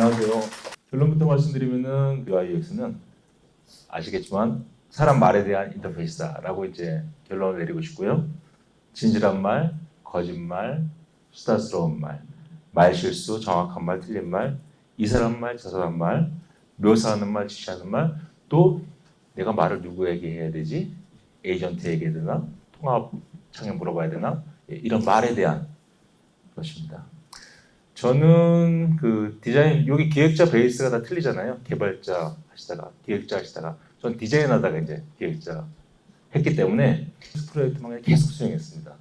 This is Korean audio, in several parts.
안녕하세요. 결론부터 말씀드리면은 UIUX는 아시겠지만 사람 말에 대한 인터페이스다라고 이제 결론을 내리고 싶고요. 진실한 말, 거짓말, 수다스러운 말, 말실수, 정확한 말, 틀린 말, 이 사람 말, 저 사람 말, 묘사하는 말, 지시하는 말, 또 내가 말을 누구에게 해야 되지? 에이전트에게 해야 되나? 통합창에 물어봐야 되나? 이런 말에 대한 것입니다. 저는 그 디자인, 여기 기획자 베이스가 다 틀리잖아요. 개발자 하시다가, 기획자 하시다가, 전 디자인 하다가 이제 기획자 했기 때문에 프로젝트만 계속 수행했습니다.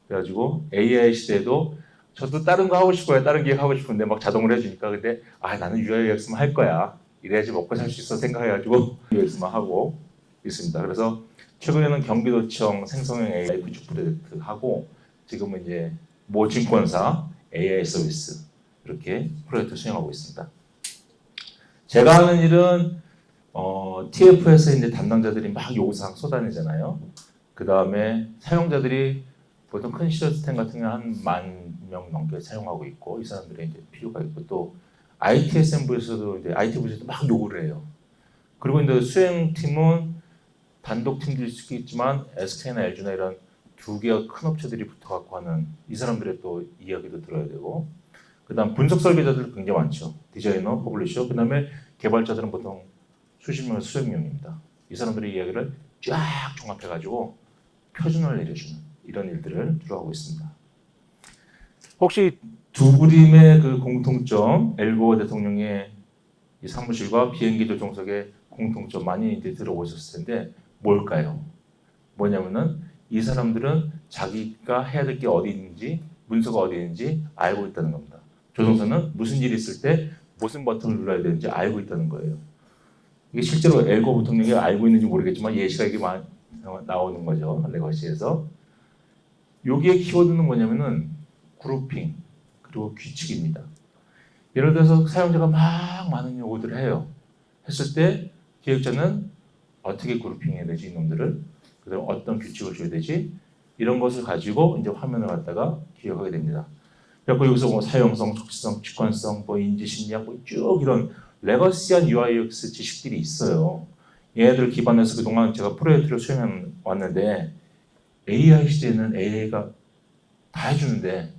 그래가지고 AI 시대에도 저도 다른 거 하고 싶어요. 다른 기획 하고 싶은데 막 자동으로 해주니까 근데 나는 UI/UX만 할 거야. 이래야지 먹고 살 수 있어 생각해가지고 UX만 하고 있습니다. 그래서 최근에는 경기도청 생성형 AI 구축 프로젝트 하고 지금은 이제 모 증권사 AI 서비스 이렇게 프로젝트 수행하고 있습니다. 제가 하는 일은 TF에서 이제 담당자들이 막 요구사항 쏟아내잖아요. 그 다음에 사용자들이 보통 큰 시스템 같은 경우 한 10,000명 넘게 사용하고 있고 이 사람들의 이제 필요가 있고 또 ITSM부에서도 이제 IT 부에서도 막 요구를 해요. 그리고 이제 수행팀은 단독 팀도 있겠지만 SK나 LG나 이런 두 개가 큰 업체들이 붙어갖고 하는 이 사람들의 또 이야기도 들어야 되고 그 다음 분석 설계자들 굉장히 많죠. 디자이너, 퍼블리셔, 그 다음에 개발자들은 보통 수십 명에서 수백 명입니다. 이 사람들의 이야기를 쫙 종합해가지고 표준을 내려주는 이런 일들을 주로 하고 있습니다. 혹시 두 그림의 그 공통점, 엘고어 대통령의 이 사무실과 비행기 조종석의 공통점 많이 이제 들어보셨을 텐데 뭘까요? 뭐냐면은 이 사람들은 자기가 해야 될 게 어디 있는지, 문서가 어디 있는지 알고 있다는 겁니다. 조종사는 무슨 일이 있을 때 무슨 버튼을 눌러야 되는지 알고 있다는 거예요. 이게 실제로 엘고 대통령이 알고 있는지 모르겠지만 예시가 이게 나오는 거죠. 레거시에서. 여기에 키워드는 뭐냐면은 그룹핑 그리고 규칙입니다. 예를 들어서 사용자가 막 많은 요구들을 해요. 했을 때 기획자는 어떻게 그룹핑해야 되지 이놈들을 그다음 어떤 규칙을 줘야 되지 이런 것을 가지고 이제 화면을 갖다가 기억하게 됩니다. 그리고 여기서 뭐 사용성, 적시성, 직관성, 뭐 인지 심리학 쭉 이런 레거시한 UI/UX 지식들이 있어요. 얘네들 기반해서 그동안 제가 프로젝트를 수행해 왔는데 AI 시대에는 AI가 다 해주는데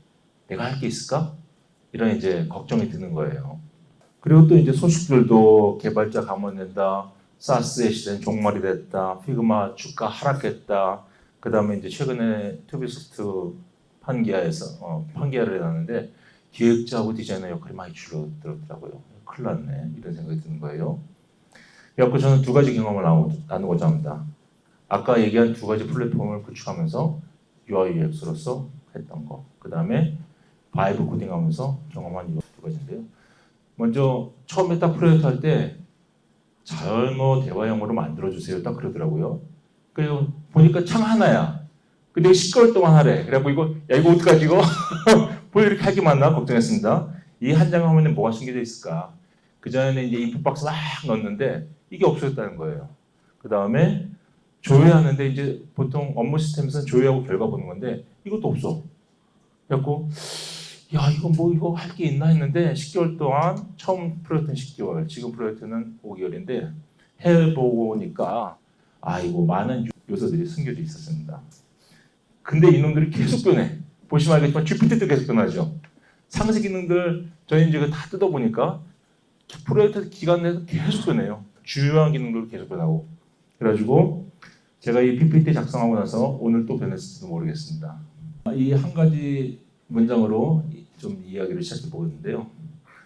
내가 할 게 있을까? 이런 이제 걱정이 드는 거예요. 그리고 또 이제 소식들도 개발자 감원된다, 사스의 시대는 종말이 됐다, 피그마 주가 하락했다. 그 다음에 이제 최근에 투비소프트 판기아를 해놨는데 기획자하고 디자이너 역할이 많이 줄어들었더라고요. 큰일 났네 이런 생각이 드는 거예요. 그래서 저는 두 가지 경험을 나누고자 합니다. 아까 얘기한 두 가지 플랫폼을 구축하면서 UI/UX로서 했던 거. 그 다음에 바이브 코딩하면서 경험한 이 두 가지인데요. 먼저 처음에 딱 프로젝트 할 때 자연어 대화형으로 만들어주세요. 딱 그러더라고요. 그리고 보니까 창 하나야. 근데 10개월 동안 하래. 그래갖고 이거 어떡하지 이거? 뭘 이렇게 하기 많나 걱정했습니다. 이 한 장 화면에 뭐가 숨겨져 있을까? 그 전에 이제 인풋박스 막 넣었는데 이게 없어졌다는 거예요. 그 다음에 조회하는데 이제 보통 업무 시스템에서는 조회하고 결과 보는 건데 이것도 없어. 그래갖고 이거 할 게 있나 했는데 10개월 동안 처음 프로젝트는 10개월, 지금 프로젝트는 5개월인데 해보니까 이거 많은 요소들이 숨겨져 있었습니다. 근데 이놈들이 계속 변해. 보시면 알겠지만 GPT도 계속 변하죠. 상세 기능들 저희 이제 다 뜯어보니까 프로젝트 기간 내에서 계속 변해요. 주요한 기능들 계속 변하고. 그래가지고 제가 이 PPT 작성하고 나서 오늘 또 변했을지도 모르겠습니다. 이 한 가지 문장으로 좀 이야기를 시작해 보겠는데요.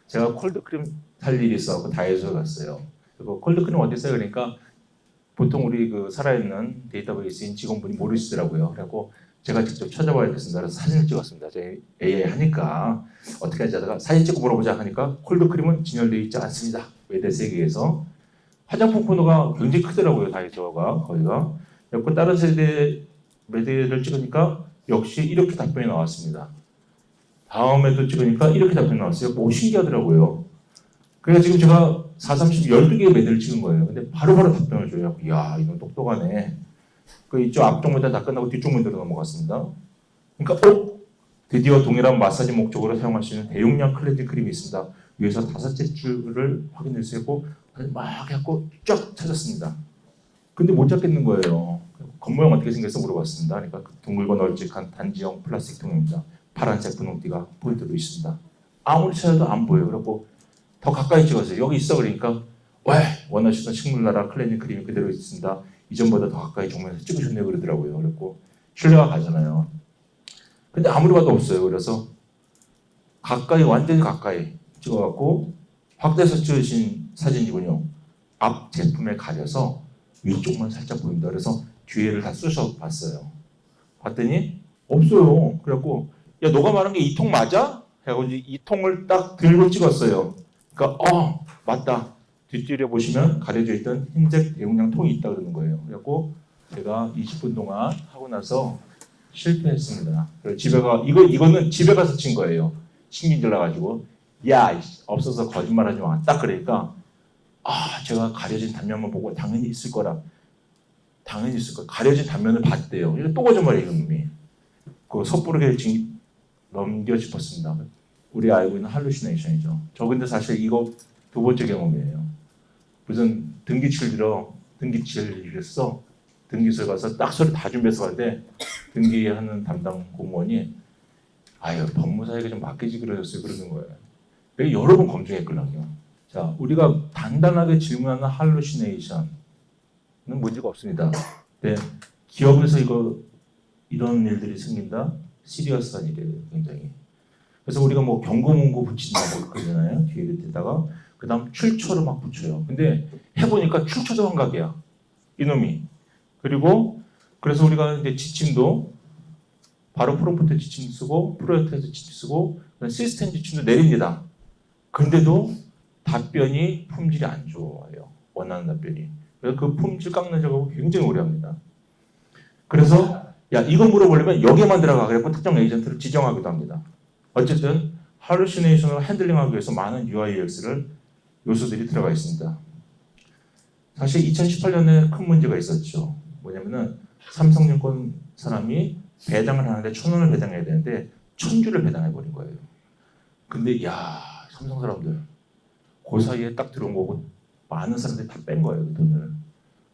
제가 콜드크림 살 일이 있어서 다이소에 갔어요. 그리고 콜드크림 어디 있어요? 그러니까 보통 우리 그 살아있는 데이터베이스인 직원분이 모르시더라고요. 그래갖고 제가 직접 찾아봐야겠습니다. 그래서 사진을 찍었습니다. 저희 AI 하니까 어떻게 하지 하다가 사진 찍고 물어보자 하니까 콜드크림은 진열되어 있지 않습니다. 외대 세계에서 화장품 코너가 굉장히 크더라고요. 다이소가 거기가. 그래서 다른 세대 매대를 찍으니까 역시 이렇게 답변이 나왔습니다. 다음에도 찍으니까 이렇게 답변이 나왔어요. 뭐 신기하더라고요. 그래서 지금 제가 430 12개의 매대를 찍은 거예요. 근데 바로바로 답변을 줘요. 이야, 이건 똑똑하네. 그 이쪽 앞쪽 문제 다 끝나고 뒤쪽 문제로 넘어갔습니다. 그러니까 드디어 동일한 마사지 목적으로 사용할 수 있는 대용량 클렌징 크림이 있습니다. 위에서 5째 줄을 확인해주고 막 해갖고 쫙 찾았습니다. 근데 못 찾겠는 거예요. 겉모양 어떻게 생겼어 물어봤습니다. 그러니까 그 둥글고 널찍한 단지형 플라스틱 통입니다. 파란색 분홍띠가 포인트도 있습니다. 아무리 찾아도 안 보여요. 그래갖고 더 가까이 찍었어요. 여기 있어. 그러니까 왜 원하시던 식물나라 클렌징 크림이 그대로 있습니다. 이전보다 더 가까이 정면에서 찍으셨네요. 그러더라고요. 그래갖고 신뢰가 가잖아요. 근데 아무리 봐도 없어요. 그래서 가까이 완전히 가까이 찍어갖고 확대해서 찍으신 사진이군요. 앞 제품에 가려서 위쪽만 살짝 보입니다. 그래서 뒤에를 다 쑤셔 봤어요. 봤더니 없어요. 그래갖고 야 너가 말한 게 이 통 맞아? 해가지고 이 통을 딱 들고 찍었어요. 그러니까 맞다. 뒷줄에 보시면 가려져 있던 흰색 대용량 통이 있다 그러는 거예요. 그래갖고 제가 20분 동안 하고 나서 실패했습니다. 그래서 이거는 집에 가서 친 거예요. 신경질 나가지고 야 없어서 거짓말하지 마. 딱 그러니까 제가 가려진 단면만 보고 당연히 있을 거라. 당연히 있을 거야. 가려진 단면을 봤대요. 이거 또 거짓말이에요, 놈이. 그 섣부르게 넘겨 짚었습니다. 우리 알고 있는 할루시네이션이죠. 저 근데 사실 이거 2번째 경험이에요. 무슨 등기치를 했어. 등기소에 가서 딱 서류 다 준비해서 가는데 등기하는 담당 공무원이 법무사에게 좀 맡기지 그러셨어요. 그러는 거예요. 내가 여러 번 검증했거든요. 자, 우리가 단단하게 질문하는 할루시네이션은 문제가 없습니다. 근데 기업에서 이런 일들이 생긴다? 시리어스한 일이에요, 굉장히. 그래서 우리가 뭐 경고문고 붙인다고 그러잖아요. 뒤에 밑에다가. 그 다음 출처를 막 붙여요. 근데 해보니까 출처도 환각이야. 이놈이. 그리고 그래서 우리가 이제 지침도 바로 프롬프트 지침 쓰고 프로젝트에서 지침 쓰고 시스템 지침도 내립니다. 근데도 답변이 품질이 안 좋아요. 원하는 답변이. 그래서 그 품질 깎는 작업을 굉장히 오래 합니다. 그래서 이거 물어보려면 여기에만 들어가 그래서 특정 에이전트를 지정하기도 합니다. 어쨌든 할루시네이션을 핸들링하기 위해서 많은 UI, UX를 요소들이 들어가 있습니다. 사실 2018년에 큰 문제가 있었죠. 뭐냐면은 삼성증권 사람이 배당을 하는데 1,000원을 배당해야 되는데 1,000주를 배당해버린 거예요. 근데 삼성 사람들 그 사이에 딱 들어온 거고 많은 사람들이 다 뺀 거예요. 그 돈을.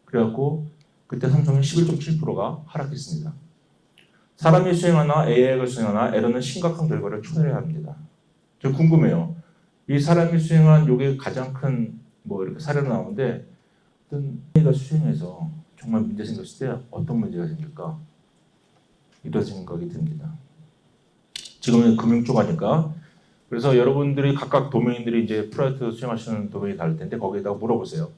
그래갖고 그때 삼성의 11.7%가 하락했습니다. 사람이 수행하나 AI가 수행하나 에러는 심각한 결과를 초래해야 합니다. 저 궁금해요. 이 사람이 수행한 요게 가장 큰 이렇게 사례로 나오는데 어떤 AI가 수행해서 정말 문제 생겼을 때 어떤 문제가 생길까? 이런 생각이 듭니다. 지금은 금융 쪽 하니까 그래서 여러분들이 각각 도메인들이 이제 프로젝트 수행하시는 도메인이 다를 텐데 거기에다가 물어보세요.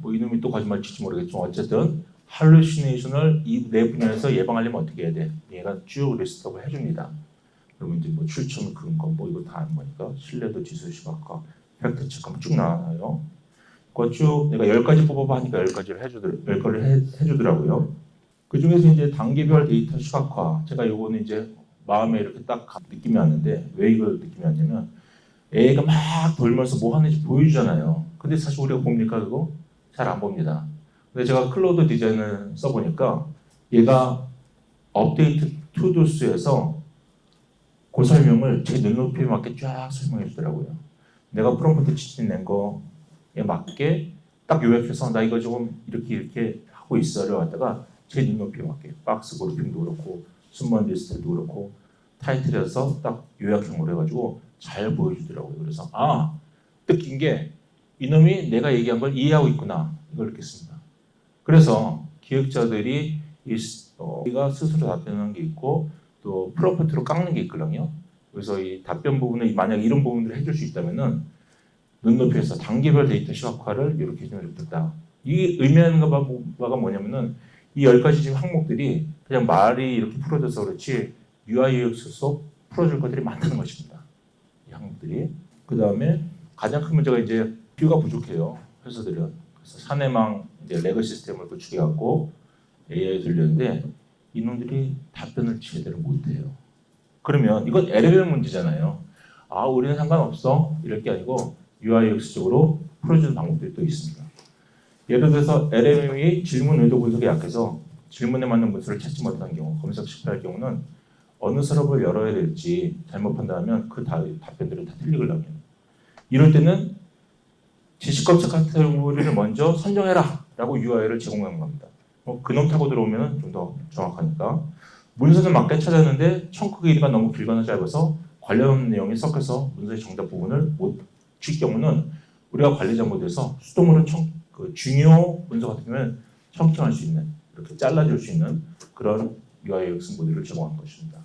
이놈이 또 거짓말 칠지 모르겠지만 어쨌든 할루시네이션을 이 내 분야에서 예방하려면 어떻게 해야 돼? 얘가 쭉 리스트업을 해줍니다. 그러면 이제 출처물 근거 이거 다 하는 거니까 신뢰도 지수 시각화 팩트 체크하면 쭉 나와요. 그거 쭉 내가 10가지 뽑아봐 하니까 10가지를 해주더라고요. 그 중에서 이제 단계별 데이터 시각화 제가 요거는 이제 마음에 이렇게 딱 느낌이 왔는데 왜 이걸 느낌이 왔냐면 애가 막 돌면서 뭐 하는지 보여주잖아요. 근데 사실 우리가 봅니까 그거? 잘 안 봅니다. 근데 제가 클로드 디자인을 써보니까 얘가 업데이트 투두스에서 그 설명을 제 눈높이에 맞게 쫙 설명해 주더라고요. 내가 프롬프트 지침 낸 거에 맞게 딱 요약해서 나 이거 조금 이렇게 하고 있어를 갖다가 제 눈높이에 맞게 박스 그룹핑도 그렇고 순번 리스트도 그렇고 타이틀에서 딱 요약형으로 해가지고 잘 보여주더라고요. 그래서 느낀 게 이놈이 내가 얘기한 걸 이해하고 있구나 이걸 느꼈습니다. 그래서 기획자들이 우리가 스스로 답변하는 게 있고 또 프롬프트로 깎는 게 있거든요. 그래서 이 답변 부분을 만약 이런 부분들을 해줄 수 있다면은 눈높이에서 단계별 데이터 시각화를 이렇게 해주면 좋겠다. 이 의미하는 바가 뭐냐면은 이 10가지 지금 항목들이 그냥 말이 이렇게 풀어져서 그렇지 UI, UX에서 풀어줄 것들이 많다는 것입니다. 이 항목들이. 그 다음에 가장 큰 문제가 이제 뷰가 부족해요. 회사들은. 그래서 사내망 이제 레거 시스템을 구축해갖고 AI 돌렸는데 이놈들이 답변을 제대로 못해요. 그러면 이건 LLM 문제잖아요. 우리는 상관없어 이럴 게 아니고 UI, UX적으로 풀어주는 방법들이 또 있습니다. 예를 들어서 LLM이 질문 의도 분석이 약해서 질문에 맞는 문서를 찾지 못하는 경우, 검색 실패할 경우는 어느 서랍을 열어야 될지 잘못 판단하면 그 답변들이 다 틀리거든요. 이럴 때는 지식 검색 카테고리를 먼저 선정해라 라고 UI를 제공하는 겁니다. 그놈 타고 들어오면 좀 더 정확하니까. 문서는 맞게 찾았는데 청크 길이가 너무 길거나 짧아서 관련 내용이 섞여서 문서의 정답 부분을 못 칠 경우는 우리가 관리자 모드에서 수동으로 중요 문서 같은 경우는 청청할 수 있는, 이렇게 잘라줄 수 있는 그런 UIX 모드를 제공한 것입니다.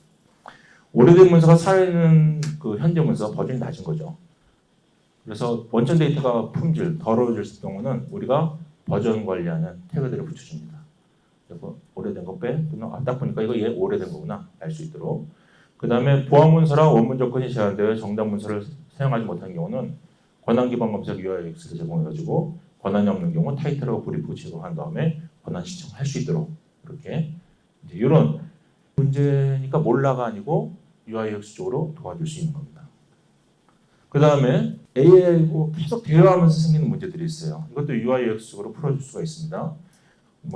오래된 문서가 살아있는 그 현재 문서 버전이 낮은 거죠. 그래서 원천 데이터가 품질, 더러워질 경우는 우리가 버전 관리하는 태그들을 붙여줍니다. 그래서 오래된 거 빼, 또는 딱 보니까 이거 얘 오래된 거구나 알 수 있도록. 그 다음에 보안 문서랑 원문 조건이 제한되어 정답 문서를 사용하지 못한 경우는 권한 기반 검색 UIX를 제공해가지고 권한이 없는 경우 타이틀하고 브리프 제공한 다음에 권한 신청할 수 있도록 이렇게 이제 이런 문제니까 몰라가 아니고 UIX 쪽으로 도와줄 수 있는 겁니다. 그 다음에 AI하고 계속 대화하면서 생기는 문제들이 있어요. 이것도 UIX 쪽으로 풀어줄 수가 있습니다.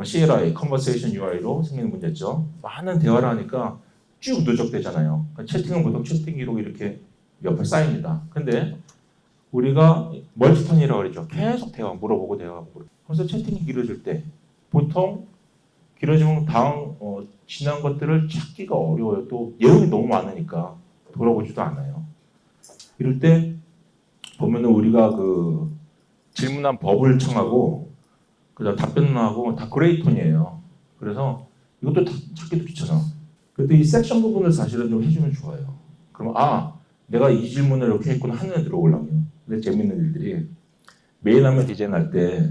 CLI, Conversation UI로 생기는 문제죠. 많은 대화를 하니까 쭉 누적되잖아요. 채팅은 보통 채팅 기록이 이렇게 옆에 쌓입니다. 근데 우리가 멀티턴이라고 그러죠. 계속 대화, 물어보고 대화하고. 그래서 채팅이 길어질 때 보통 길어지면 지난 것들을 찾기가 어려워요. 또 내용이 너무 많으니까 돌아보지도 않아요. 이럴 때 보면은 우리가 그 질문한 법을 청하고 그다음 답변하고 다 그레이 톤이에요. 그래서 이것도 찾기도 귀찮아. 그때 이 섹션 부분을 사실은 좀 해주면 좋아요. 그럼 내가 이 질문을 이렇게 했구나 하는 들어오려면. 근데 재밌는 일들이 메인 화면 디자인할 때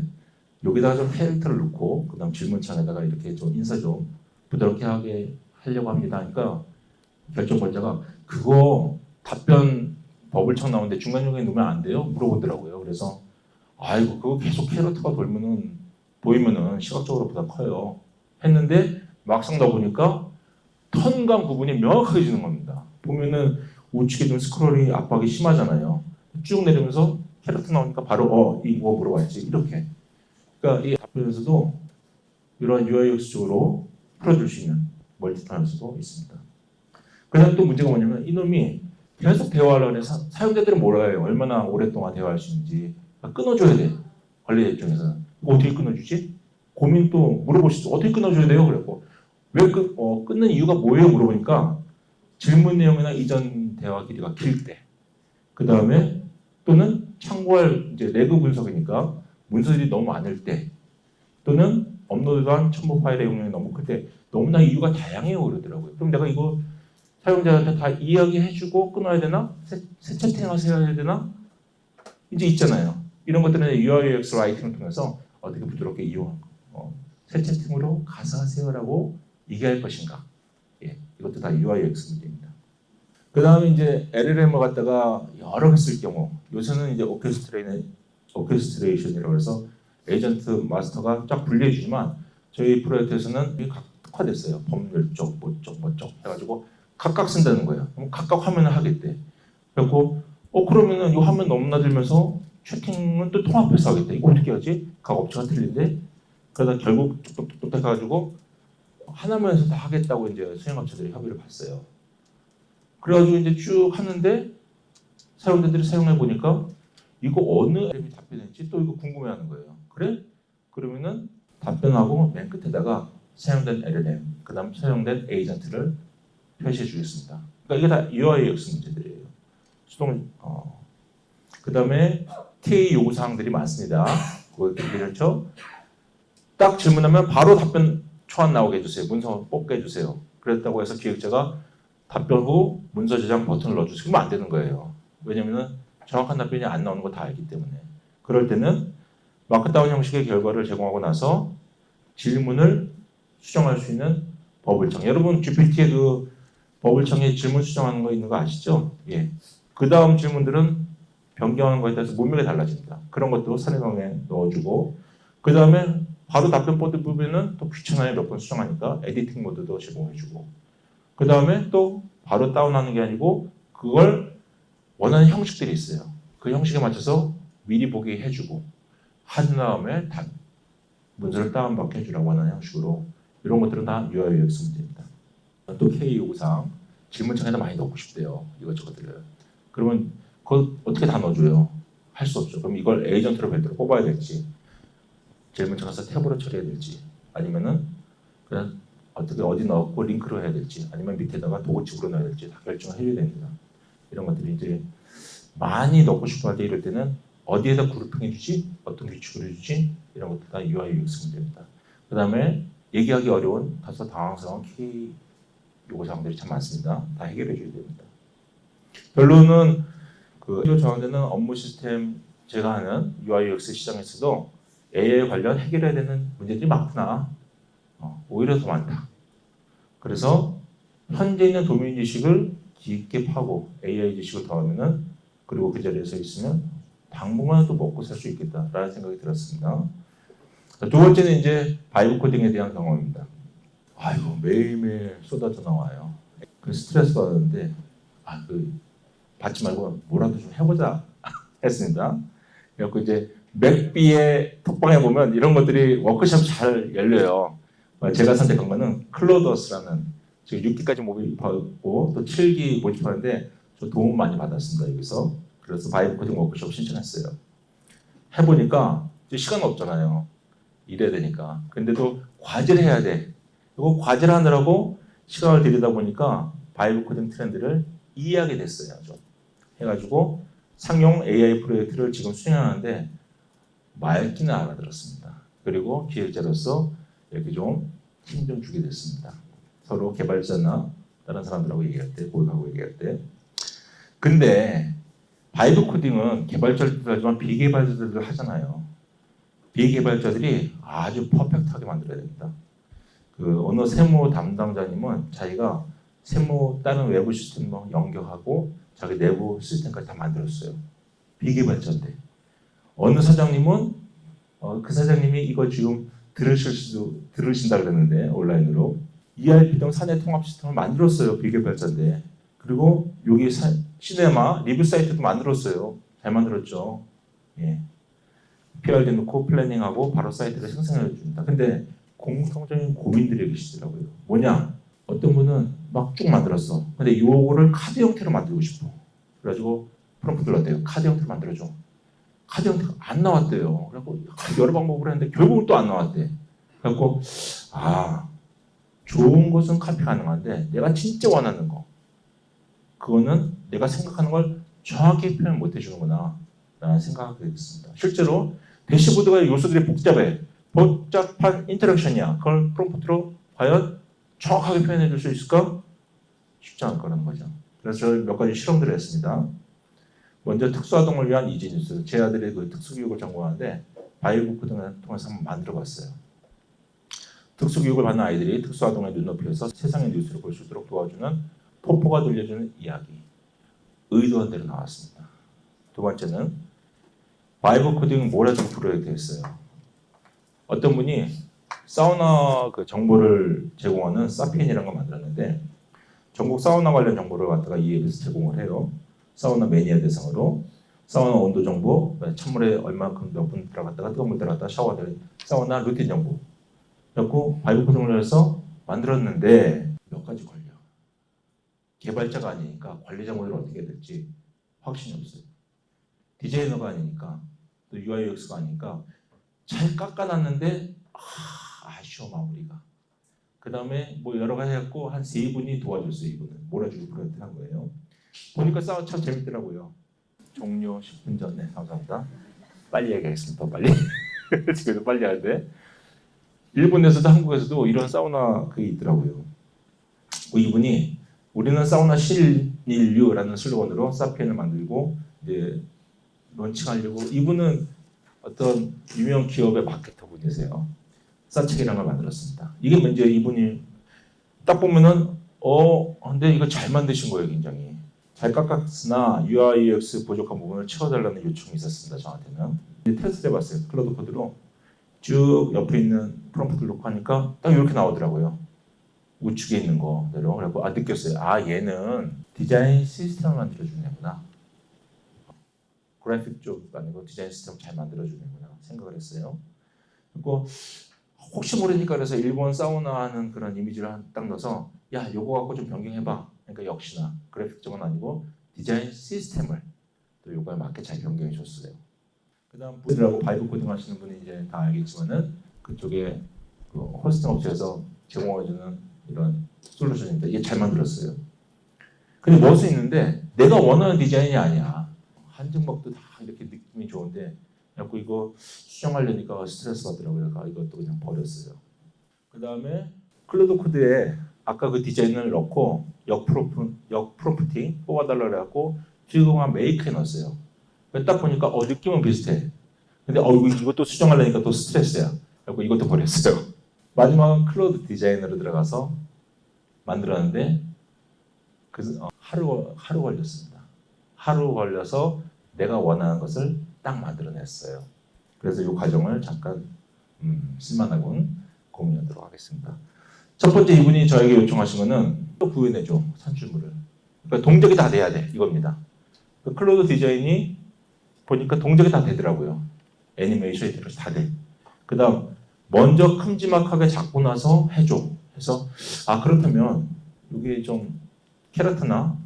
여기다가 좀 캐릭터를 넣고 그다음 질문창에다가 이렇게 좀 인사 좀 부드럽게 하게 하려고 합니다. 하니까 결정권자가 그거 답변 버블창 나오는데 중간중간에 넣으면 안 돼요? 물어보더라고요. 그래서 아이고 그거 계속 캐릭터가 보이면은 시각적으로 부담 커요. 했는데 막상 넣어보니까 턴과 구분이 명확하게 주는 겁니다. 보면은 우측에 좀 스크롤이 압박이 심하잖아요. 쭉 내리면서 캐릭터 나오니까 바로 이거 물어봐야지 이렇게. 그러니까 이 답변에서도 이런 UIX 쪽으로 풀어줄 수 있는 멀티턴 수도 있습니다. 그다음 또 문제가 뭐냐면 이놈이 계속 대화를 하는 사용자들은 몰라요. 얼마나 오랫동안 대화할 수 있는지. 끊어줘야 돼. 관리자 입장에서는. 이거 어떻게 끊어주지? 고민 또 물어보시죠. 어떻게 끊어줘야 돼요? 그랬고 왜 끊는 이유가 뭐예요? 물어보니까 질문 내용이나 이전 대화 길이가 길 때, 그 다음에 또는 참고할 이제 레그 분석이니까 문서들이 너무 많을 때, 또는 업로드한 첨부 파일의 용량이 너무 클 때 너무나 이유가 다양해요 그러더라고요. 그럼 내가 이거 사용자한테 다 이야기해주고 끊어야 되나? 새 채팅하세요 해야 되나? 이제 있잖아요. 이런 것들은 UIUX 라이팅을 통해서 어떻게 부드럽게 새 채팅으로 가서 하세요라고 얘기할 것인가? 예, 이것도 다 UIUX 문제입니다. 그 다음에 이제 LLM을 갖다가 여러 개 쓸 경우, 요새는 이제 오케스트레이션이라고 해서 에이전트 마스터가 쫙 분리해주지만 저희 프로젝트에서는 이게 특화됐어요. 법률 쪽, 뭐 쪽 해가지고 각각 쓴다는 거예요. 그럼 각각 화면을 하겠대. 그래갖고 그러면은 이 화면 넘나들면서 채팅은 또 통합해서 하겠대. 이거 어떻게 하지? 각 업체가 틀린데. 그러다 결국 뚝뚝뚝뚝 해가지고 하나면에서 다 하겠다고 이제 수행업체들이 협의를 봤어요. 그래가지고 이제 쭉 하는데 사용자들이 사용해 보니까 이거 어느 LLM이 답변했지? 또 이거 궁금해하는 거예요. 그래? 그러면은 답변하고 맨 끝에다가 사용된 LLM, 그다음 사용된 에이전트를 표시해 주겠습니다. 그러니까 이게 다 UIUX 문제들이에요. 그다음에 TA 요구 사항들이 많습니다. 그거 그렇죠? 딱 질문하면 바로 답변 초안 나오게 해주세요. 문서 뽑게 해주세요. 그랬다고 해서 기획자가 답변 후 문서 저장 버튼을 넣어주세요. 그러면 안 되는 거예요. 왜냐면은 정확한 답변이 안 나오는 거 다 알기 때문에. 그럴 때는 마크다운 형식의 결과를 제공하고 나서 질문을 수정할 수 있는 버블창. 여러분 GPT의 그 버블창에 질문 수정하는 거 있는 거 아시죠? 예. 그 다음 질문들은 변경하는 거에 따라서 문맥이 달라집니다. 그런 것도 사례방에 넣어주고, 그 다음에 바로 답변 보드 부분은 또 귀찮아요. 몇 번 수정하니까 에디팅 모드도 제공해주고, 그 다음에 또 바로 다운하는 게 아니고 그걸 원하는 형식들이 있어요. 그 형식에 맞춰서 미리 보기 해주고 한 다음에 문서를 다운받게 해주라고 하는 형식으로, 이런 것들은 다 UIUX 문제입니다. 또 K 요구사항 질문창에다 많이 넣고 싶대요. 이것저것들을. 그러면 그걸 어떻게 다 넣어줘요? 할 수 없죠. 그럼 이걸 에이전트로 별도로 뽑아야 될지, 제일 먼저 가서 탭으로 처리해야 될지, 아니면은 그냥 어떻게 어디 넣고 링크로 해야 될지, 아니면 밑에다가 도구집으로 넣어야 될지 다 결정을 해야 됩니다. 이런 것들이 이제 많이 넣고 싶어 할 때 이럴 때는 어디에다 그룹핑해 주지, 어떤 규칙으로 해주지, 이런 것들 다 UI UX 문제입니다. 그 다음에 얘기하기 어려운 다소 당황스러운 키 요구사항들이 참 많습니다. 다 해결해 줘야 됩니다. 결론은 그 저한테는 업무 시스템 제가 하는 UI UX 시장에서도 AI 관련 해결해야 되는 문제들이 많구나. 오히려 더 많다. 그래서 현재 있는 도메인 지식을 깊게 파고 AI 지식을 더하면은, 그리고 그 자리에 서 있으면 당분간 또 먹고 살 수 있겠다라는 생각이 들었습니다. 두 번째는 이제 바이브 코딩에 대한 경험입니다. 아이고 매일매일 쏟아져 나와요. 그 스트레스 받았는데 받지 말고 뭐라도 좀 해보자 했습니다. 그래서 이제 맥비에 톡방에 보면 이런 것들이 워크숍 잘 열려요. 제가 선택한 거는 클로더스라는, 지금 6기까지 모집하고 또 7기 모집하는데 저 도움 많이 받았습니다. 여기서. 그래서 바이브 코딩 워크숍 신청했어요. 해보니까 이제 시간 없잖아요. 일해야 되니까. 근데도 과제를 해야 돼. 그리고 과제를 하느라고 시간을 들이다 보니까 바이브 코딩 트렌드를 이해하게 됐어요. 좀. 해가지고 상용 AI 프로젝트를 지금 수행하는데 말기는 알아들었습니다. 그리고 기획자로서 이렇게 좀 힘 좀 주게 됐습니다. 서로 개발자나 다른 사람들하고 얘기할 때, 고객하고 얘기할 때. 근데 바이브 코딩은 개발자들도 하지만 비개발자들도 하잖아요. 비개발자들이 아주 퍼펙트하게 만들어야 됩니다. 그 어느 세무 담당자님은 자기가 세무 다른 외부 시스템 연결하고 자기 내부 시스템까지 다 만들었어요. 비개발자인데. 어느 사장님은 그 사장님이 이거 지금 들으신다 그랬는데 온라인으로 ERP 등 사내 통합 시스템을 만들었어요. 비개발자인데. 그리고 여기 시네마 리뷰 사이트도 만들었어요. 잘 만들었죠. 예. PRD 넣고 플래닝하고 바로 사이트를 생성해 줍니다. 근데 공통적인 고민들이 계시더라고요. 뭐냐? 어떤 분은 막 쭉 만들었어. 근데 요거를 카드 형태로 만들고 싶어. 그래가지고 프롬프트를 넣었대요. 카드 형태로 만들어줘. 카드 형태가 안 나왔대요. 그래갖고 여러 방법을 했는데 결국은 또 안 나왔대. 그래갖고 좋은 것은 카피 가능한데 내가 진짜 원하는 거, 그거는 내가 생각하는 걸 정확히 표현 못 해주는구나 라는 생각을 하게 됐습니다. 실제로 대시보드가 요소들이 복잡한 인터랙션이야. 그걸 프롬프트로 과연 정확하게 표현해 줄 수 있을까? 쉽지 않을 거라는 거죠. 그래서 저희 몇 가지 실험들을 했습니다. 먼저 특수아동을 위한 이지뉴스, 제 아들이 그 특수교육을 전공하는데 바이브 코딩을 통해서 한번 만들어봤어요. 특수교육을 받는 아이들이 특수아동의 눈높이에서 세상의 뉴스를 볼 수 있도록 도와주는 포포가 들려주는 이야기, 의도한 대로 나왔습니다. 두 번째는 바이브 코딩 몰아주기 프로젝트였어요. 어떤 분이 사우나 그 정보를 제공하는 사피엔이라는 걸 만들었는데, 전국 사우나 관련 정보를 갖다가 이 앱에서 제공을 해요. 사우나 매니아 대상으로 사우나 온도 정보, 찬물에 얼마큼 몇 분 들어갔다가 뜨거운 물 들어갔다가 샤워하는 사우나 루틴 정보. 그래서 바이브 코딩을 해서 만들었는데 몇 가지 걸려. 개발자가 아니니까 관리자 모델을 어떻게 해야 될지 확신이 없어요. 디자이너가 아니니까, 또 UI UX가 아니니까 잘 깎아놨는데 아쉬워 마무리가. 그 다음에 뭐 여러 가지 해갖고 한 3분이 도와줬어요. 이분은 몰아주기 프로젝트 한 거예요. 보니까 싸워 참 재밌더라고요. 종료 10분 전에. 감사합니다. 빨리 얘기하겠습니다. 빨리. 지금도 빨리 하는데 일본에서도 한국에서도 이런 사우나 그게 있더라고요. 이분이 우리는 사우나 신인류라는 슬로건으로 사피엔을 만들고 이제 런칭하려고, 이분은 어떤 유명 기업의 마케터 분이세요. 사책이라는 걸 만들었습니다. 이게 먼저 이분이 딱 보면은 근데 이거 잘 만드신 거예요. 굉장히 잘 깎았으나 UI UX 부족한 부분을 채워달라는 요청이 있었습니다. 저한테는. 테스트 해봤어요. 클로드 코드로 쭉 옆에 있는 프롬프트를 놓고 하니까 딱 이렇게 나오더라고요. 우측에 있는 거대로. 그래서 느꼈어요. 얘는 디자인 시스템을 만들어주는 애구나. 그래픽 쪽 아니고 디자인 시스템을 잘 만들어주는 애구나 생각을 했어요. 그리고 혹시 모르니까 그래서 일본 사우나 하는 그런 이미지를 딱 넣어서 요거 갖고 좀 변경해봐. 그러니까 역시나 그래픽 쪽은 아니고 디자인 시스템을 또 요거에 맞게 잘 변경해 줬어요. 그다음 분이라고 바이브 코딩 하시는 분이 이제 다 알겠지만은 그쪽에 그 호스팅 업체에서 제공해주는 이런 솔루션입니다. 이게 잘 만들었어요. 근데 넣을 수 있는데 내가 원하는 디자인이 아니야. 한 증목도 다 이렇게 느낌이 좋은데 자꾸 이거 수정하려니까 스트레스 받더라고요. 그래서 이것도 그냥 버렸어요. 그 다음에 클로드 코드에 아까 그 디자인을 넣고 역 프롬프팅 뽑아달라고 그래갖고 필그마 메이크에 넣었어요. 딱 보니까 느낌은 비슷해. 근데 이것도 수정하려니까 또 스트레스야. 그래서 이것도 버렸어요. 마지막은 클로드 디자인으로 들어가서 만들었는데 하루 걸렸습니다. 하루 걸려서 내가 원하는 것을 딱 만들어냈어요. 그래서 이 과정을 잠깐 쓸만하군 공유하도록 하겠습니다. 첫 번째 이분이 저에게 요청하신 거는 또 구현해줘 산출물을. 그러니까 동작이 다 돼야 돼 이겁니다. 그 클로드 디자인이 보니까 동작이 다 되더라고요. 애니메이션이 다 돼. 그 다음 먼저 큼지막하게 잡고 나서 해줘 해서 그렇다면 이게 좀 캐릭터나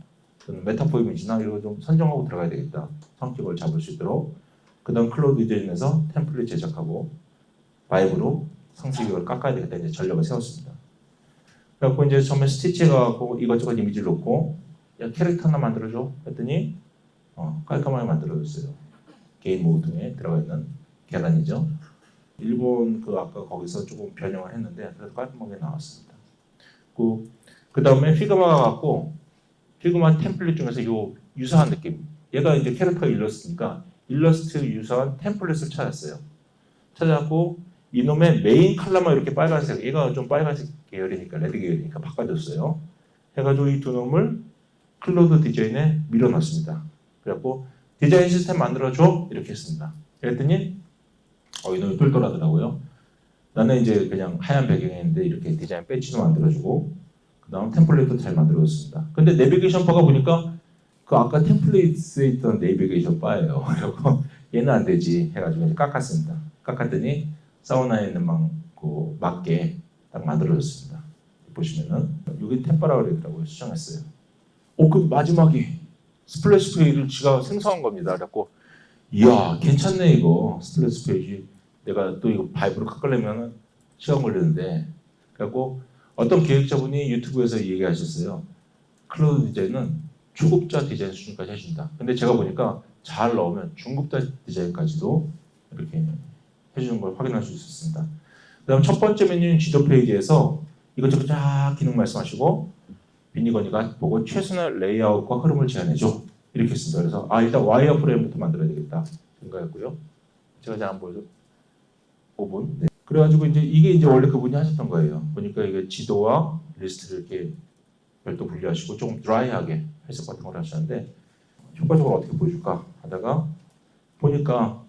메타포 이미지나 이런 거 좀 선정하고 들어가야 되겠다. 성격을 잡을 수 있도록. 그 다음 클로드 디자인에서 템플릿 제작하고 바이브로 상세격을 깎아야 되겠다. 이제 전략을 세웠습니다. 그래갖고 이제 처음에 스티치해갖고 이것저것 이미지를 놓고 야 캐릭터 하나 만들어줘 했더니 깔끔하게 만들어줬어요. 개인 모드에 들어가 있는 계란이죠. 일본 아까 거기서 조금 변형을 했는데 그래도 깔끔하게 나왔습니다. 그 다음에 피그마가 갖고 피그마 템플릿 중에서 요 유사한 느낌. 얘가 이제 캐릭터 일러스트니까 일러스트 유사한 템플릿을 찾았어요. 찾았고 이놈의 메인 컬러만 이렇게 빨간색, 얘가 좀 빨간색 계열이니까 레드 계열이니까 바꿔줬어요. 해가지고 이 두 놈을 클로드 디자인에 밀어넣습니다. 그래갖고 디자인 시스템 만들어줘 이렇게 했습니다. 그랬더니 이놈이 똘똘하더라고요. 나는 이제 그냥 하얀 배경인데 이렇게 디자인 배지도 만들어주고 그 다음 템플릿도 잘 만들어줬습니다. 근데 내비게이션 바가 보니까 그 아까 템플릿에 있던 내비게이션 바예요. 그리고 얘는 안 되지 해가지고 이제 깎았습니다. 깎았더니 사우나에 있는 맞게 딱 만들어줬습니다. 보시면은 여기 템바라고 그러더라고요. 수정했어요. 그 마지막에 스플래시 페이지를 지가 생성한 겁니다. 그래갖고 이야 괜찮네 이거 스플래시 페이지 내가 또 이거 바이브로 깎으려면 시간 걸리는데 그래갖고 어떤 기획자분이 유튜브에서 얘기하셨어요. 클로드 디자인은 초급자 디자인 수준까지 해준다. 근데 제가 보니까 잘 넣으면 중급자 디자인까지도 이렇게 해주는 걸 확인할 수 있었습니다. 그 다음 첫 번째 메뉴는 지도 페이지에서 이것저것 쫙 기능 말씀하시고 비니건이가 보고 최선의 레이아웃과 흐름을 제안해줘 이렇게 했습니다. 그래서 일단 와이어 프레임부터 만들어야 되겠다 생각했고요. 제가 잘 안 보여도 5분. 네. 그래가지고 이게 이제 원래 그분이 하셨던 거예요. 보니까 이게 지도와 리스트를 이렇게 별도 분리하시고 조금 드라이하게 해석 같은 걸 하셨는데 효과적으로 어떻게 보여줄까 하다가 보니까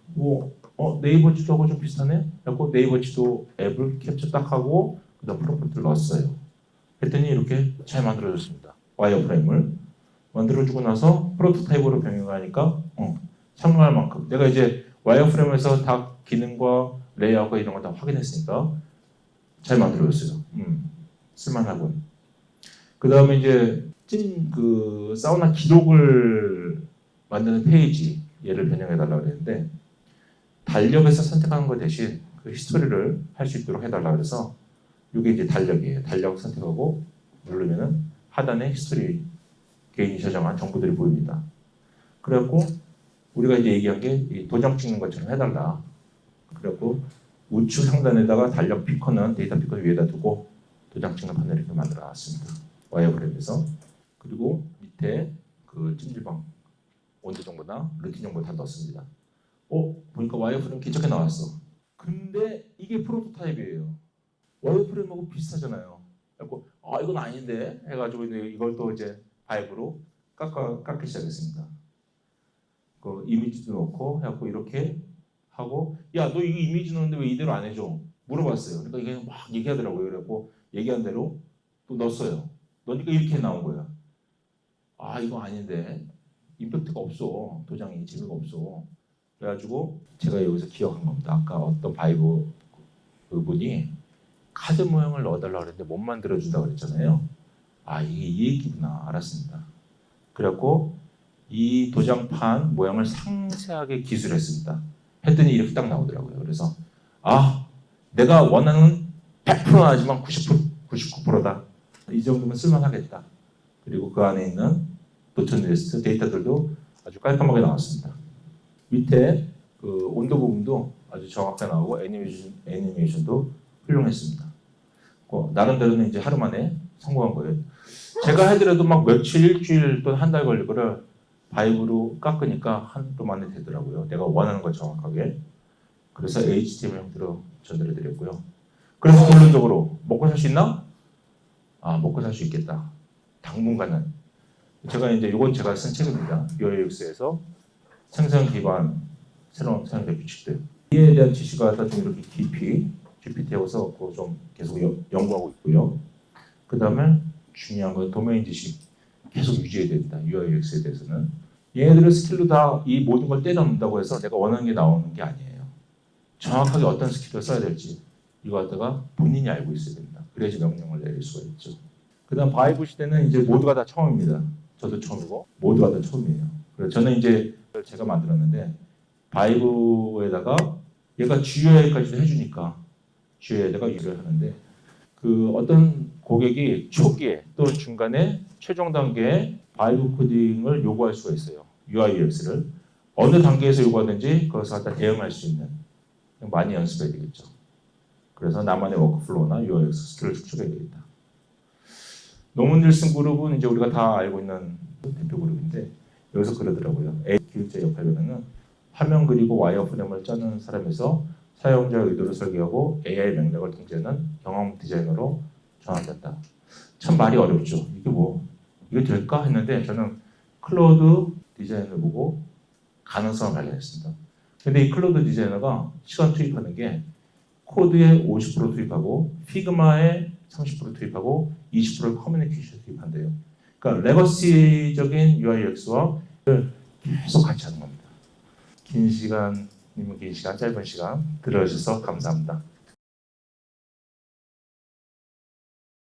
네이버 지도하고 좀 비슷하네? 그래서 네이버 지도 앱을 캡처 딱 하고 그다음 프롬프트를 넣었어요. 했더니 이렇게 잘 만들어졌습니다. 와이어프레임을 만들어주고 나서 프로토타입으로 병행하니까 참고할 만큼 내가 이제 와이어프레임에서 다 기능과 레이아웃과 이런 거 다 확인했으니까 잘 만들어졌어요. 쓸만하군. 그 다음에 이제 사우나 기록을 만드는 페이지 얘를 변형해달라고 그랬는데 달력에서 선택하는 것 대신 그 히스토리를 할 수 있도록 해달라 그래서 이게 이제 달력이에요. 달력 선택하고 누르면은 하단에 히스토리 개인이 저장한 정보들이 보입니다. 그래갖고 우리가 이제 얘기한 게 도장 찍는 것처럼 해달라. 그래갖고 우측 상단에다가 달력 피커는 데이터 피커 위에다 두고 도장 찍는 판넬을 이렇게 만들어놨습니다. 와이어프레임에서. 그리고 밑에 그 찜질방 온도 정보나 루틴 정보 다 넣었습니다. 보니까 와이어프레임 괜찮게 나왔어. 근데 이게 프로토타입이에요. 와이어프레임하고 비슷하잖아요. 그래갖고 이건 아닌데 해가지고 이걸 또 이제 바이브로 깎기 시작했습니다. 그 이미지도 넣고 해갖고 이렇게 하고 야 너 이거 이미지 넣었는데 왜 이대로 안 해줘? 물어봤어요. 그러니까 이게 막 얘기하더라고요. 그래갖고 얘기한 대로 또 넣었어요. 넣으니까 이렇게 나온 거야. 이거 아닌데 임팩트가 없어. 도장이 재미가 없어. 그래가지고 제가 여기서 기억한 겁니다. 아까 어떤 바이브 그분이 카드 모양을 넣어달라고 그랬는데 못 만들어준다고 그랬잖아요. 이게 이 얘기구나. 알았습니다. 그래갖고 이 도장판 모양을 상세하게 기술했습니다. 했더니 이렇게 딱 나오더라고요. 그래서 내가 원하는 100%는 아니지만 90%, 99%다. 이 정도면 쓸만하겠다. 그리고 그 안에 있는 도천 리스트 데이터들도 아주 깔끔하게 나왔습니다. 밑에 그 온도 부분도 아주 정확하게 나오고 애니메이션도 훌륭했습니다. 나름대로는 이제 하루 만에 성공한 거예요. 제가 해더라도 막 며칠, 일주일 또는 한 달 걸릴 거를 바이브로 깎으니까 한도 만에 되더라고요. 내가 원하는 걸 정확하게. 그래서 HTML 형태로 전달해드렸고요. 그래서 결론적으로 먹고 살 수 있나? 먹고 살 수 있겠다. 당분간은. 이건 제가 쓴 책입니다. UIUX에서 생성 기반 새로운 사용자 규칙들. 이에 대한 지식을 좀 이렇게 깊이 GPT하고 써갖고 좀 계속 연구하고 있고요. 그 다음에 중요한 건 도메인 지식 계속 유지해야 됩니다. UIUX에 대해서는. 얘네들의 스킬로 다 이 모든 걸 때려놓는다고 해서 내가 원하는 게 나오는 게 아니에요. 정확하게 어떤 스킬을 써야 될지 이거 갖다가 본인이 알고 있어야 됩니다. 그래야지 명령을 내릴 수가 있죠. 그 다음 바이브 시대는 이제 모두가 다 처음입니다. 저도 처음이고 모두가 다 처음이에요. 그래서 저는 이제 제가 만들었는데 바이브에다가 얘가 GUI까지도 해주니까 GUI에다가 일을 하는데 그 어떤 고객이 초기에 또는 중간에 최종 단계에 바이브 코딩을 요구할 수가 있어요. UIUX를 어느 단계에서 요구하든지 거기서 갖다 대응할 수 있는 많이 연습해야 되겠죠. 그래서 나만의 워크플로우나 UIUX 스킬을 축적해야 되겠다. 노문 윌슨 그룹은 이제 우리가 다 알고 있는 대표 그룹인데 여기서 그러더라고요. A 기획자 역할에는 화면 그리고 와이어프레임을 짜는 사람에서 사용자 의도를 설계하고 AI 맥락을 통제하는 경험 디자이너로 전환됐다. 참 말이 어렵죠. 이게 될까 했는데 저는 클로드 디자이너를 보고 가능성을 발견했습니다. 근데 이 클로드 디자이너가 시간 투입하는 게 코드에 50% 투입하고 피그마에 30% 투입하고 20% 커뮤니케이션 투입한대요. 그러니까 레거시적인 UIUX와 계속 같이 하는 겁니다. 긴 시간, 짧은 시간 들어주셔서 감사합니다.